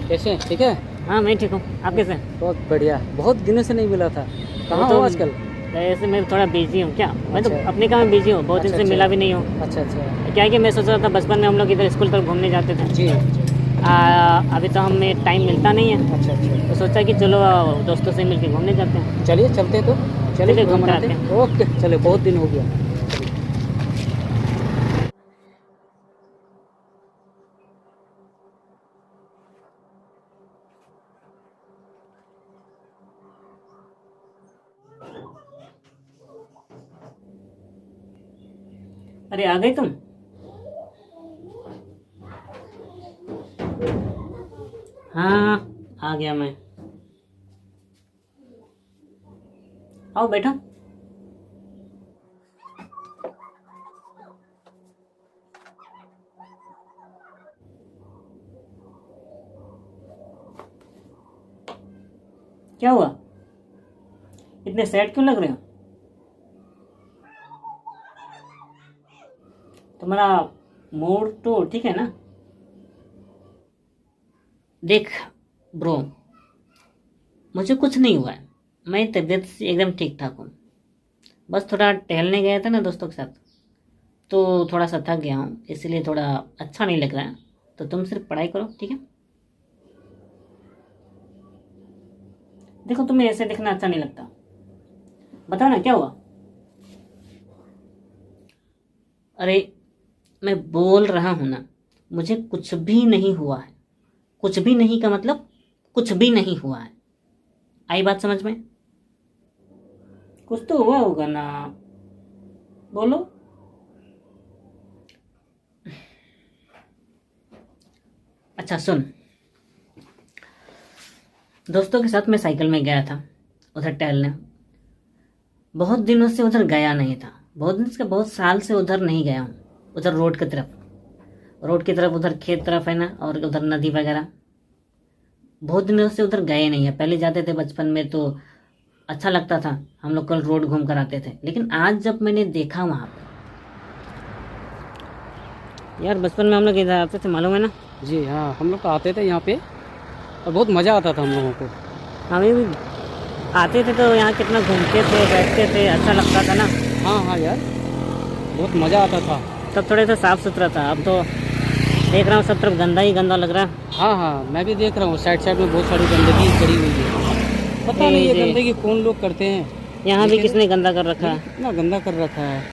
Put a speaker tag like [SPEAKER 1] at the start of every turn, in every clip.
[SPEAKER 1] कैसे हैं? ठीक है।
[SPEAKER 2] हाँ मैं ठीक हूँ, आप कैसे हैं?
[SPEAKER 1] बहुत बढ़िया, बहुत दिनों से नहीं मिला था। कहाँ
[SPEAKER 2] तो
[SPEAKER 1] हो आजकल?
[SPEAKER 2] ऐसे मैं थोड़ा बिजी हूँ क्या, मैं तो
[SPEAKER 1] अच्छा।
[SPEAKER 2] अपने काम में बिजी हूँ, बहुत दिन
[SPEAKER 1] अच्छा
[SPEAKER 2] से
[SPEAKER 1] अच्छा
[SPEAKER 2] मिला भी नहीं हूँ।
[SPEAKER 1] अच्छा अच्छा।
[SPEAKER 2] क्या है कि मैं सोच रहा था बचपन में हम लोग इधर स्कूल तक घूमने जाते थे।
[SPEAKER 1] जी।
[SPEAKER 2] अभी तो हमें टाइम मिलता नहीं है,
[SPEAKER 1] अच्छा अच्छा।
[SPEAKER 2] तो सोचा कि चलो दोस्तों से मिलके घूमने जाते हैं।
[SPEAKER 1] चलिए चलते हैं तो। चलिए
[SPEAKER 2] चलिए
[SPEAKER 1] प्रोग्राम
[SPEAKER 2] घूम कर
[SPEAKER 1] बनाते
[SPEAKER 2] आते
[SPEAKER 1] हैं।
[SPEAKER 2] हैं।
[SPEAKER 1] ओके चलिए, बहुत दिन हो गया। चलिए।
[SPEAKER 2] अरे आ गए तुम? हाँ आ गया मैं। आओ बैठो। क्या हुआ, इतने सैड क्यों लग रहे हो? तुम्हारा मूड तो ठीक है ना? देख ब्रो, मुझे कुछ नहीं हुआ है, मैं तबीयत से एकदम ठीक ठाक हूँ। बस थोड़ा टहलने गया था ना दोस्तों के साथ, तो थोड़ा सा थक गया हूँ, इसलिए थोड़ा अच्छा नहीं लग रहा है। तो तुम सिर्फ पढ़ाई करो, ठीक है? देखो तुम्हें ऐसे दिखना अच्छा नहीं लगता, बताओ ना क्या हुआ। अरे मैं बोल रहा हूँ ना, मुझे कुछ भी नहीं हुआ है। कुछ भी नहीं का मतलब कुछ भी नहीं हुआ है, आई बात समझ में? कुछ तो हुआ होगा ना, बोलो। अच्छा सुन, दोस्तों के साथ मैं साइकिल में गया था उधर टहलने। बहुत दिनों से उधर गया नहीं था, बहुत साल से उधर नहीं गया हूँ, उधर रोड की तरफ, उधर खेत तरफ है ना, और उधर नदी वगैरह। बहुत दिनों से उधर गए नहीं है, पहले जाते थे बचपन में तो अच्छा लगता था, हम लोग कल रोड घूम कर आते थे। लेकिन आज जब मैंने देखा वहाँ पे, यार बचपन में हम लोग इधर आते थे मालूम है ना?
[SPEAKER 1] जी हाँ, हम लोग तो आते थे यहाँ पे और बहुत मज़ा आता था हम लोगों को।
[SPEAKER 2] हमें भी आते थे तो यहाँ कितना घूमते थे, बैठते थे, अच्छा लगता था ना।
[SPEAKER 1] हाँ हाँ यार, बहुत मज़ा आता था।
[SPEAKER 2] तब थोड़े सा साफ सुथरा था, अब तो देख रहा हूँ सब तरफ गंदा ही गंदा लग रहा है।
[SPEAKER 1] हाँ हाँ, मैं भी देख रहा हूँ साइड साइड में बहुत सारी गंदगी करी हुई है। पता नहीं ये गंदगी कौन लोग करते हैं।
[SPEAKER 2] यहाँ भी किसने गंदा कर रखा है।
[SPEAKER 1] कितना गंदा कर रखा है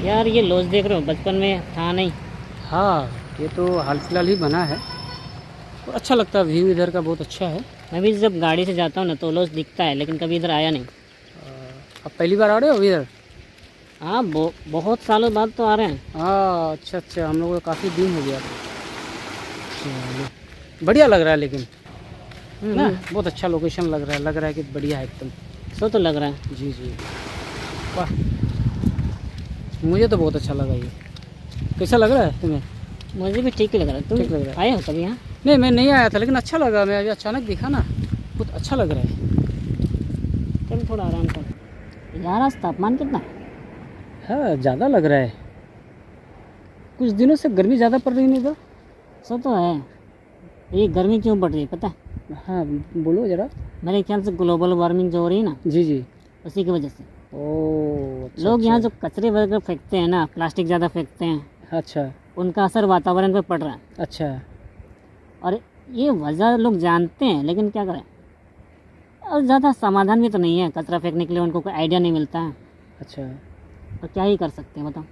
[SPEAKER 2] यार ये लॉज देख रहे हो, बचपन में था नहीं।
[SPEAKER 1] हाँ, ये तो हाल फिलहाल ही बना है और अच्छा लगता है, व्यू इधर का बहुत अच्छा है।
[SPEAKER 2] मैं भी जब गाड़ी से जाता हूँ ना तो लॉज दिखता है, लेकिन कभी इधर आया नहीं।
[SPEAKER 1] अब पहली बार आ रहे हो इधर?
[SPEAKER 2] हाँ बहुत सालों बाद तो आ रहे हैं।
[SPEAKER 1] हाँ अच्छा अच्छा, हम लोग को काफ़ी दिन हो गया। चलिए, बढ़िया लग रहा है लेकिन ना, बहुत अच्छा लोकेशन लग रहा है कि बढ़िया है एकदम।
[SPEAKER 2] सो तो लग रहा है।
[SPEAKER 1] जी जी, वाह, मुझे तो बहुत अच्छा लगा ये। कैसा लग रहा है तुम्हें?
[SPEAKER 2] मुझे भी ठीक ही लग रहा है। तुम
[SPEAKER 1] ठीक लग रहा है?
[SPEAKER 2] आए हो कभी यहाँ?
[SPEAKER 1] नहीं, मैं नहीं आया था लेकिन अच्छा लगा, मैं अभी अचानक देखा ना, बहुत अच्छा लग रहा है।
[SPEAKER 2] चल थोड़ा आराम कर यार, आज तापमान कितना है?
[SPEAKER 1] हाँ, ज़्यादा लग रहा है, कुछ दिनों से गर्मी ज़्यादा पड़ रही नहीं तो।
[SPEAKER 2] सो तो है, ये गर्मी क्यों बढ़ रही है पता है?
[SPEAKER 1] हाँ बोलो ज़रा।
[SPEAKER 2] मेरे ख्याल से ग्लोबल वार्मिंग जो हो रही है ना,
[SPEAKER 1] जी जी।
[SPEAKER 2] उसी की वजह से।
[SPEAKER 1] ओह अच्छा,
[SPEAKER 2] लोग यहाँ
[SPEAKER 1] अच्छा।
[SPEAKER 2] जो कचरे वगैरह फेंकते हैं ना, प्लास्टिक ज़्यादा फेंकते हैं,
[SPEAKER 1] अच्छा
[SPEAKER 2] उनका असर वातावरण पर पड़ रहा है।
[SPEAKER 1] अच्छा। और
[SPEAKER 2] ये वजह लोग जानते हैं, लेकिन क्या करें, और ज़्यादा समाधान भी तो नहीं है कचरा फेंकने के लिए, उनको कोई आइडिया नहीं मिलता है।
[SPEAKER 1] अच्छा,
[SPEAKER 2] और क्या ही कर सकते हैं बताओ।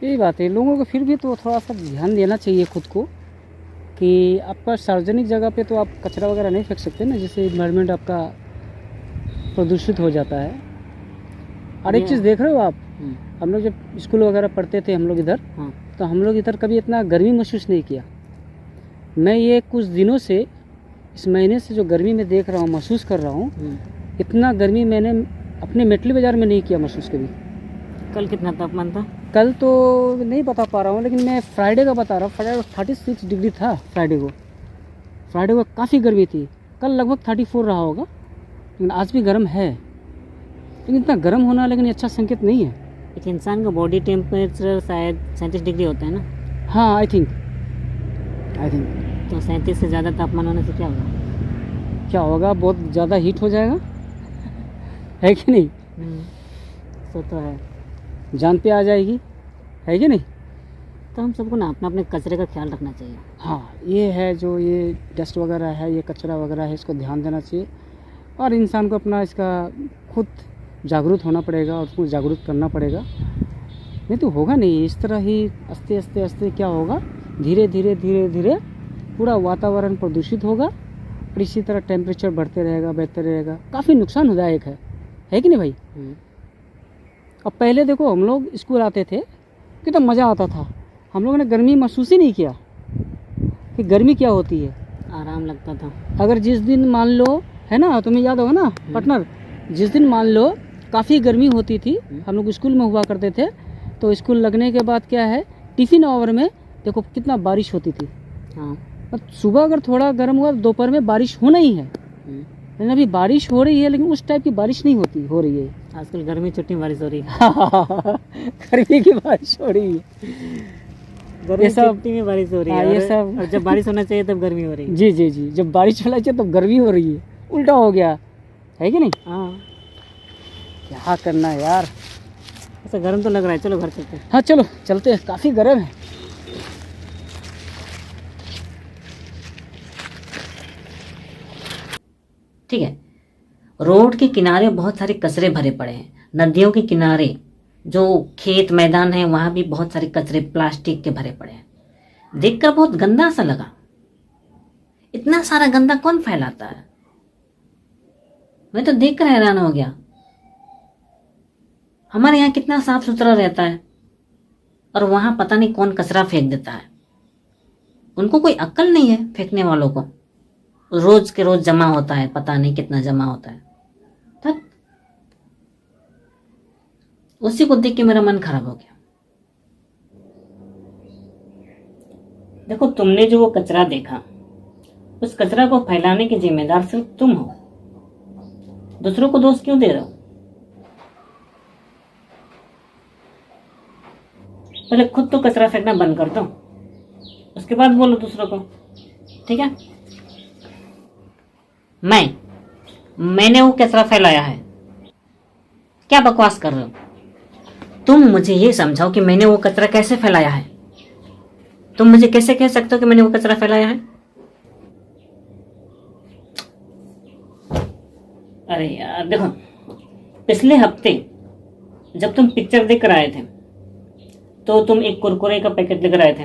[SPEAKER 1] यही बात है, लोगों को फिर भी तो थोड़ा सा ध्यान देना चाहिए खुद को, कि आपका सार्वजनिक जगह पे तो आप कचरा वगैरह नहीं फेंक सकते ना, जिससे इन्वायरमेंट आपका प्रदूषित हो जाता है। और एक चीज़ देख रहे हो आप, हम लोग जब स्कूल वगैरह पढ़ते थे हम लोग इधर,
[SPEAKER 2] हाँ।
[SPEAKER 1] तो हम लोग इधर कभी इतना गर्मी महसूस नहीं किया। मैं ये कुछ दिनों से, इस महीने से जो गर्मी में देख रहा हूँ, महसूस कर रहा हूँ, इतना गर्मी मैंने अपने मेटली बाज़ार में नहीं किया महसूस कभी।
[SPEAKER 2] कल कितना तापमान था?
[SPEAKER 1] कल तो नहीं बता पा रहा हूँ, लेकिन मैं फ्राइडे का बता रहा हूँ। फ्राइडे 36 डिग्री था फ्राइडे को काफ़ी गर्मी थी। कल लगभग 34 रहा होगा, लेकिन आज भी गर्म है। लेकिन इतना गर्म होना लेकिन अच्छा संकेत नहीं है।
[SPEAKER 2] एक इंसान का बॉडी टेम्परेचर शायद 37 डिग्री होता है ना।
[SPEAKER 1] हाँ आई थिंक
[SPEAKER 2] तो 37 से ज़्यादा तापमान होने से क्या होगा?
[SPEAKER 1] क्या होगा, बहुत ज़्यादा हीट हो जाएगा, है कि नहीं?
[SPEAKER 2] सो तो है।
[SPEAKER 1] जान पे आ जाएगी, है कि नहीं?
[SPEAKER 2] तो हम सबको ना अपना अपने कचरे का ख्याल रखना चाहिए।
[SPEAKER 1] हाँ, ये है जो ये डस्ट वगैरह है, ये कचरा वगैरह है, इसको ध्यान देना चाहिए और इंसान को अपना इसका खुद जागरूक होना पड़ेगा और उसको जागरूक करना पड़ेगा। नहीं तो होगा नहीं, इस तरह ही आस्ते आस्ते आस्ते क्या होगा, धीरे धीरे पूरा वातावरण प्रदूषित होगा और इसी तरह टेम्परेचर बढ़ते रहेगा, काफ़ी नुकसान होदायक है कि नहीं भाई? अब पहले देखो हम लोग स्कूल आते थे कितना मज़ा आता था, हम लोगों ने गर्मी महसूस ही नहीं किया कि गर्मी क्या होती है,
[SPEAKER 2] आराम लगता था।
[SPEAKER 1] अगर जिस दिन मान लो, है ना, तुम्हें याद होगा ना पार्टनर, जिस दिन मान लो काफ़ी गर्मी होती थी, हम लोग स्कूल में हुआ करते थे, तो स्कूल लगने के बाद क्या है, टिफ़िन आवर में देखो कितना बारिश होती थी।
[SPEAKER 2] हाँ,
[SPEAKER 1] सुबह अगर थोड़ा गर्म हुआ, दोपहर में बारिश होना ही है, लेकिन अभी बारिश हो रही है, लेकिन उस टाइप की बारिश नहीं हो रही है।
[SPEAKER 2] आजकल गर्मी छुट्टी में बारिश हो रही है।
[SPEAKER 1] गर्मी की बारिश हो रही है,
[SPEAKER 2] गर्मी
[SPEAKER 1] सब-
[SPEAKER 2] छुट्टी में बारिश हो रही है।
[SPEAKER 1] हाँ, ये
[SPEAKER 2] और-
[SPEAKER 1] सब-
[SPEAKER 2] और जब बारिश होना चाहिए तब गर्मी हो रही है।
[SPEAKER 1] जी, जब बारिश होना चाहिए तब गर्मी हो रही है, उल्टा हो गया, है कि नहीं?
[SPEAKER 2] हाँ,
[SPEAKER 1] क्या करना है यार।
[SPEAKER 2] ऐसा गर्म तो लग रहा है, चलो घर चलते हैं।
[SPEAKER 1] हाँ चलो चलते हैं, काफ़ी गर्म है।
[SPEAKER 2] ठीक है। रोड के किनारे बहुत सारे कचरे भरे पड़े हैं, नदियों के किनारे जो खेत मैदान है वहां भी बहुत सारे कचरे प्लास्टिक के भरे पड़े हैं। देखकर बहुत गंदा सा लगा। इतना सारा गंदा कौन फैलाता है? मैं तो देखकर हैरान हो गया। हमारे यहाँ कितना साफ सुथरा रहता है और वहां पता नहीं कौन कचरा फेंक देता है। उनको कोई अक्ल नहीं है फेंकने वालों को। रोज के रोज जमा होता है, पता नहीं कितना जमा होता है। तब उसी को देख के मेरा मन खराब हो गया। देखो, तुमने जो वो कचरा देखा, उस कचरा को फैलाने के जिम्मेदार सिर्फ तुम हो। दूसरों को दोष क्यों दे रहे हो? पहले खुद तो कचरा फेंकना बंद कर दो, उसके बाद बोलो दूसरों को। ठीक है? मैंने वो कचरा फैलाया है। क्या बकवास कर रहे हो? तुम मुझे ये समझाओ कि मैंने वो कचरा कैसे फैलाया है। तुम मुझे कैसे कह सकते हो कि मैंने वो कचरा फैलाया है? अरे यार देखो, पिछले हफ्ते जब तुम पिक्चर देखकर आए थे तो तुम एक कुरकुरे का पैकेट लेकर आए थे,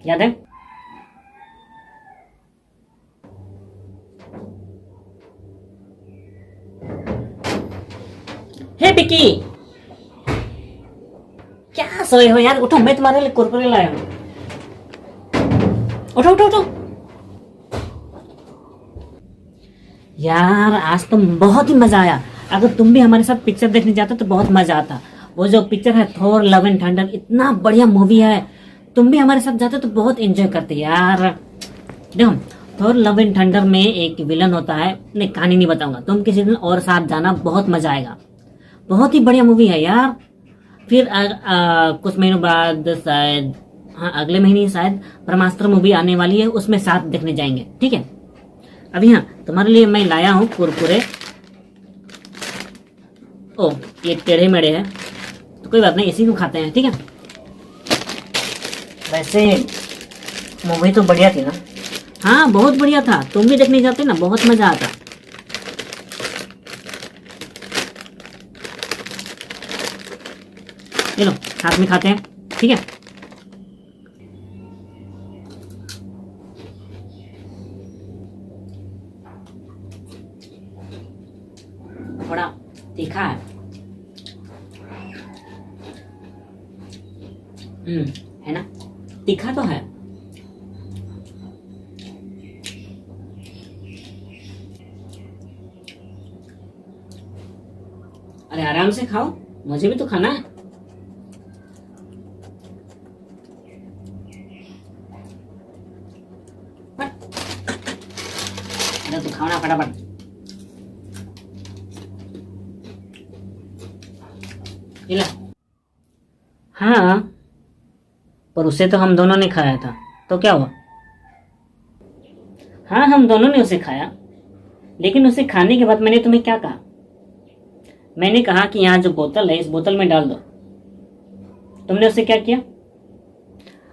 [SPEAKER 2] याद है? हे पिकी, क्या सोए हो यार? उठो, मैं तुम्हारे लिए कुरकुरे लाया हूं। उठो उठो उठो यार, आज तो बहुत ही मजा आया। अगर तुम भी हमारे साथ पिक्चर देखने जाते तो बहुत मजा आता। वो जो पिक्चर है थोर लव एंड थंडर, इतना बढ़िया मूवी है। तुम भी हमारे साथ जाते तो बहुत एंजॉय करते यार। देखो, थोर लव एंड थंडर में एक विलन होता है। नहीं, कहानी नहीं बताऊंगा, तुम किसी दिन और साथ जाना, बहुत मजा आएगा। बहुत ही बढ़िया मूवी है यार। फिर कुछ महीनों बाद शायद, हाँ अगले महीने शायद ब्रह्मास्त्र मूवी आने वाली है, उसमें साथ देखने जाएंगे। ठीक है? अभी हाँ, तुम्हारे लिए मैं लाया हूँ कुरकुरे। ओ, ये टेढ़े मेढ़े है तो कोई बात नहीं, इसी को खाते हैं। ठीक है? वैसे मूवी तो बढ़िया थी ना? हाँ बहुत बढ़िया था। तुम भी देखने जाते ना, बहुत मजा आता। चलो साथ में खाते हैं। ठीक है? थोड़ा तीखा है। है ना? तीखा तो है। अरे आराम से खाओ, मुझे भी तो खाना है। अरे तो खाओ ना फटाफट। हाँ, पर उसे तो हम दोनों ने खाया था, तो क्या हुआ? हाँ, हम दोनों ने उसे खाया, लेकिन उसे खाने के बाद मैंने तुम्हें क्या कहा? मैंने कहा कि यहाँ जो बोतल है इस बोतल में डाल दो। तुमने उसे क्या किया?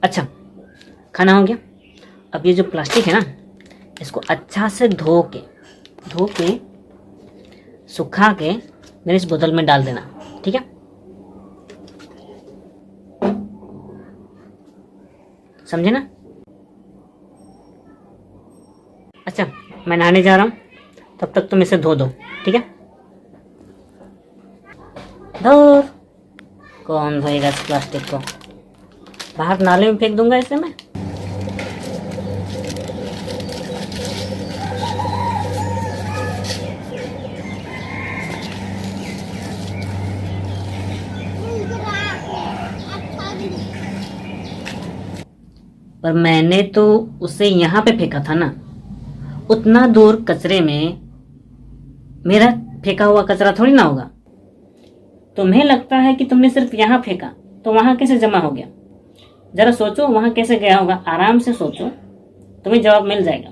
[SPEAKER 2] अच्छा, खाना हो गया। अब ये जो प्लास्टिक है ना, इसको अच्छा से धो के सुखा के मेरे इस बोतल में डाल देना, ठीक है? समझे ना? अच्छा, मैं नहाने जा रहा हूँ, तब तक तुम इसे धो दो, ठीक है? धो। कौन धोएगा इस प्लास्टिक को? बाहर नाले में फेंक दूंगा इसे मैं। पर मैंने तो उसे यहाँ पे फेंका था ना, उतना दूर कचरे में मेरा फेंका हुआ कचरा थोड़ी ना होगा। तुम्हें लगता है कि तुमने सिर्फ यहाँ फेंका, तो वहां कैसे जमा हो गया? जरा सोचो वहां कैसे गया होगा, आराम से सोचो, तुम्हें जवाब मिल जाएगा।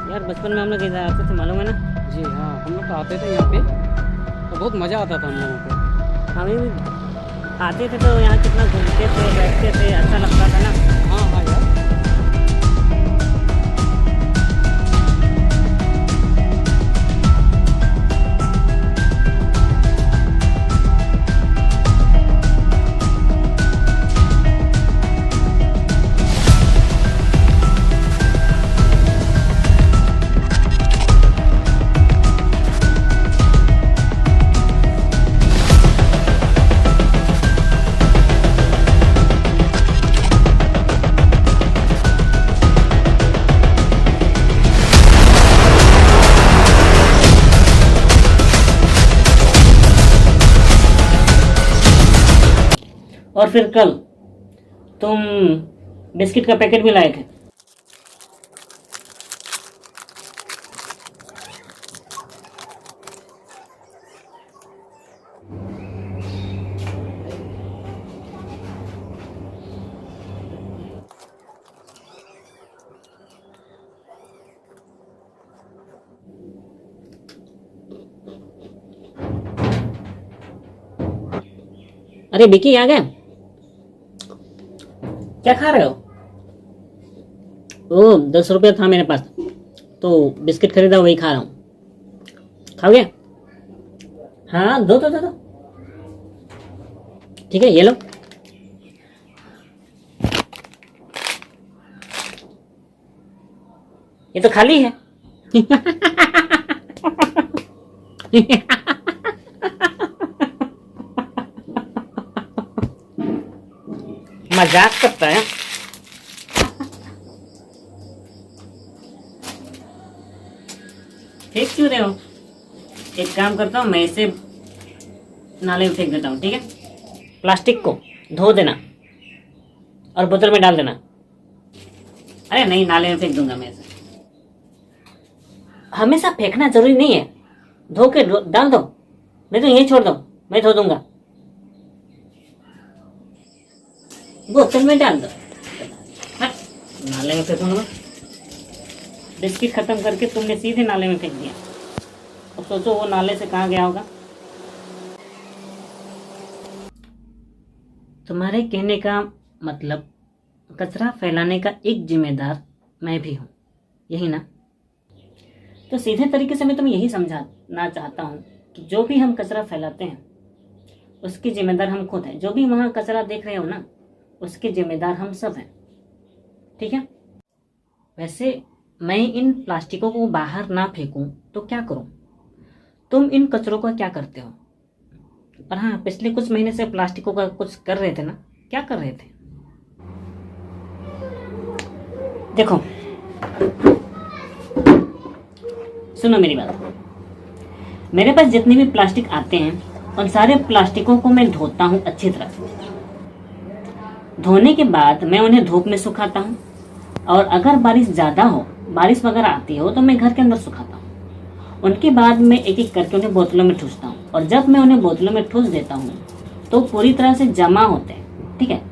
[SPEAKER 2] यार बचपन में हम लोग इधर आते थे, मालूम है ना?
[SPEAKER 1] जी हाँ, हम लोग तो आते थे यहाँ पे, तो बहुत मज़ा आता था हम लोगों को।
[SPEAKER 2] हम भी आते थे तो यहाँ कितना घूमते थे, बैठते थे, अच्छा लगता था ना।
[SPEAKER 1] हाँ हाँ यार।
[SPEAKER 2] और फिर कल तुम बिस्किट का पैकेट भी लाए थे। अरे विकी आ गए, क्या खा रहे हो? ओ 10 रुपया था मेरे पास, तो बिस्किट खरीदा वही खा रहा हूँ। खाओगे? हाँ दो। ठीक है, ये लो। ये तो खाली है। मजाक करता है। फेंक क्यों रहे हो? एक काम करता हूँ, मैं इसे नाले में फेंक देता हूँ, ठीक है? प्लास्टिक को धो देना और बोतल में डाल देना। अरे नहीं, नाले में फेंक दूंगा मैं इसे। हमेशा फेंकना जरूरी नहीं है, धो के डाल दो, नहीं तो यहीं छोड़ दो, मैं धो दूंगा। बोतल में डाल दो। हट, नाले में फेंकूंगा। बिस्किट खत्म करके तुमने सीधे नाले में फेंक दिया। अब सोचो वो नाले से कहाँ गया होगा। तुम्हारे कहने का मतलब कचरा फैलाने का एक जिम्मेदार मैं भी हूँ, यही ना? तो सीधे तरीके से मैं तुम्हें यही समझाना चाहता हूँ कि जो भी हम कचरा फैलाते हैं उसके जिम्मेदार हम खुद हैं। जो भी वहाँ कचरा देख रहे हो ना, उसके जिम्मेदार हम सब हैं, ठीक है? वैसे मैं इन प्लास्टिकों को बाहर ना फेंकूं तो क्या करूं? तुम इन कचरों का क्या करते हो? और हाँ, पिछले कुछ महीने से प्लास्टिकों का कुछ कर रहे थे ना? क्या कर रहे थे? देखो, सुनो मेरी बात। मेरे पास जितने भी प्लास्टिक आते हैं उन सारे प्लास्टिकों को मैं धोता हूँ अच्छी तरह से। धोने के बाद मैं उन्हें धूप में सुखाता हूँ, और अगर बारिश ज़्यादा हो, बारिश वगैरह आती हो, तो मैं घर के अंदर सुखाता हूँ। उनके बाद मैं एक एक करके उन्हें बोतलों में ठूसता हूँ, और जब मैं उन्हें बोतलों में ठूस देता हूँ तो पूरी तरह से जमा होते हैं, ठीक है?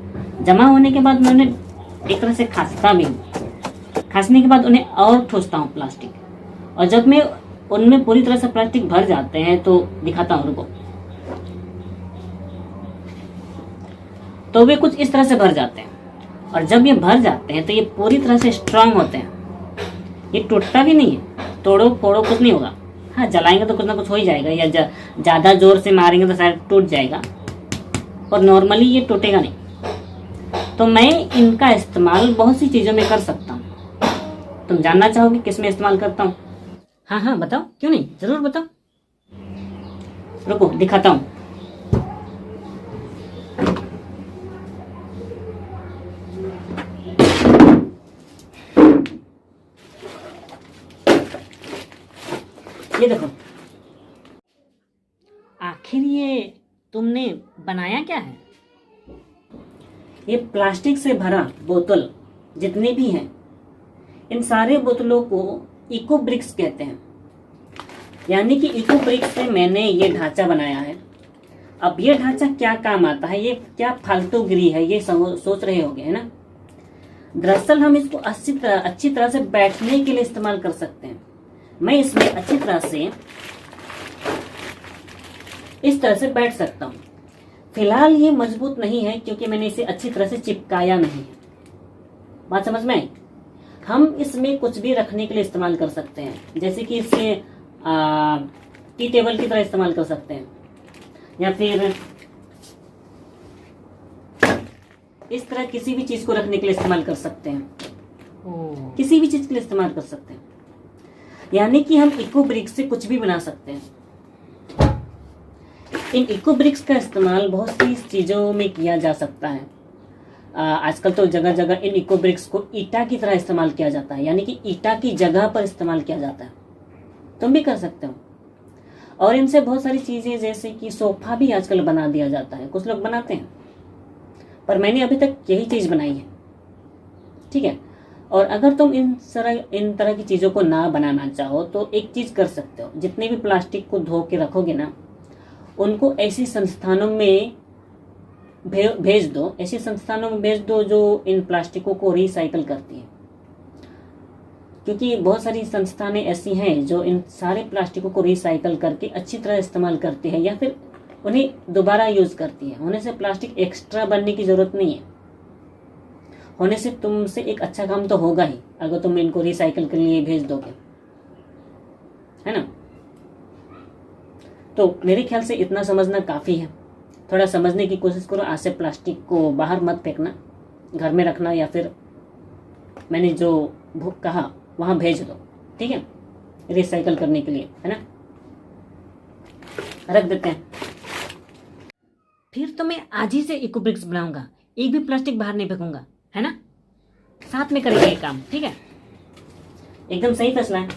[SPEAKER 2] जमा होने के बाद मैं उन्हें एक तरह से खांसता भी हूँ। खांसने के बाद उन्हें और ठूसता हूँ प्लास्टिक, और जब मैं उनमें पूरी तरह से प्लास्टिक भर जाते हैं तो दिखाता हूँ, रुको। तो वे कुछ इस तरह से भर जाते हैं, और जब ये भर जाते हैं तो ये पूरी तरह से स्ट्रांग होते हैं। ये टूटता भी नहीं है, तोड़ो फोड़ो कुछ नहीं होगा। हाँ, जलाएंगे तो कुछ ना कुछ हो ही जाएगा, या ज़्यादा जोर से मारेंगे तो शायद टूट जाएगा, और नॉर्मली ये टूटेगा नहीं। तो मैं इनका इस्तेमाल बहुत सी चीज़ों में कर सकता हूँ। तुम जानना चाहोगे किस में इस्तेमाल करता हूँ? हाँ हाँ बताओ, क्यों नहीं, ज़रूर बताओ। रुको दिखाता हूँ। ये देखो, आखिर ये तुमने बनाया क्या है? ये प्लास्टिक से भरा बोतल जितने भी हैं, इन सारे बोतलों को इको ब्रिक्स कहते हैं। यानी कि इको ब्रिक्स से मैंने ये ढांचा बनाया है। अब ये ढांचा क्या काम आता है, ये क्या फालतूगिरी है, ये सोच रहे होगे, है ना? दरअसल हम इसको अच्छी तरह से बैठने के लिए इस्तेमाल कर सकते हैं। मैं इसमें अच्छी तरह से इस तरह से बैठ सकता हूँ। फिलहाल ये मजबूत नहीं है क्योंकि मैंने इसे अच्छी तरह से चिपकाया नहीं है। बात समझ में आई? हम इसमें कुछ भी रखने के लिए इस्तेमाल कर सकते हैं, जैसे कि इसे टी टेबल की तरह इस्तेमाल कर सकते हैं, या फिर इस तरह किसी भी चीज को रखने के लिए इस्तेमाल कर सकते हैं। किसी भी चीज के लिए इस्तेमाल कर सकते हैं। यानी कि हम इको ब्रिक्स से कुछ भी बना सकते हैं। इन इको ब्रिक्स का इस्तेमाल बहुत सी चीज़ों में किया जा सकता है। आजकल तो जगह जगह इन इको ब्रिक्स को ईटा की तरह इस्तेमाल किया जाता है, यानी कि ईटा की जगह पर इस्तेमाल किया जाता है। तुम भी कर सकते हो। और इनसे बहुत सारी चीज़ें, जैसे कि सोफा भी आजकल बना दिया जाता है। कुछ लोग बनाते हैं, पर मैंने अभी तक यही चीज़ बनाई है, ठीक है? और अगर तुम इन तरह की चीज़ों को ना बनाना चाहो तो एक चीज़ कर सकते हो। जितने भी प्लास्टिक को धो के रखोगे ना, उनको ऐसी संस्थानों में भेज दो, ऐसे संस्थानों में भेज दो जो इन प्लास्टिकों को रिसाइकल करती है। क्योंकि बहुत सारी संस्थानें ऐसी हैं जो इन सारे प्लास्टिकों को रिसाइकल करके अच्छी तरह इस्तेमाल करती है, या फिर उन्हें दोबारा यूज करती है। होने से प्लास्टिक एक्स्ट्रा बनने की जरूरत नहीं है। होने से तुमसे एक अच्छा काम तो होगा ही, अगर तुम इनको रिसाइकल के लिए भेज दोगे, है ना? तो मेरे ख्याल से इतना समझना काफ़ी है। थोड़ा समझने की कोशिश करो। आज से प्लास्टिक को बाहर मत फेंकना, घर में रखना, या फिर मैंने जो कहा वहाँ भेज दो, ठीक है? रिसाइकल करने के लिए, है ना? रख देते हैं। फिर तो मैं आज ही से इको ब्रिक्स बनाऊंगा, एक भी प्लास्टिक बाहर नहीं फेंकूंगा, है ना? साथ में करेंगे ये काम, ठीक है? एकदम सही फैसला है।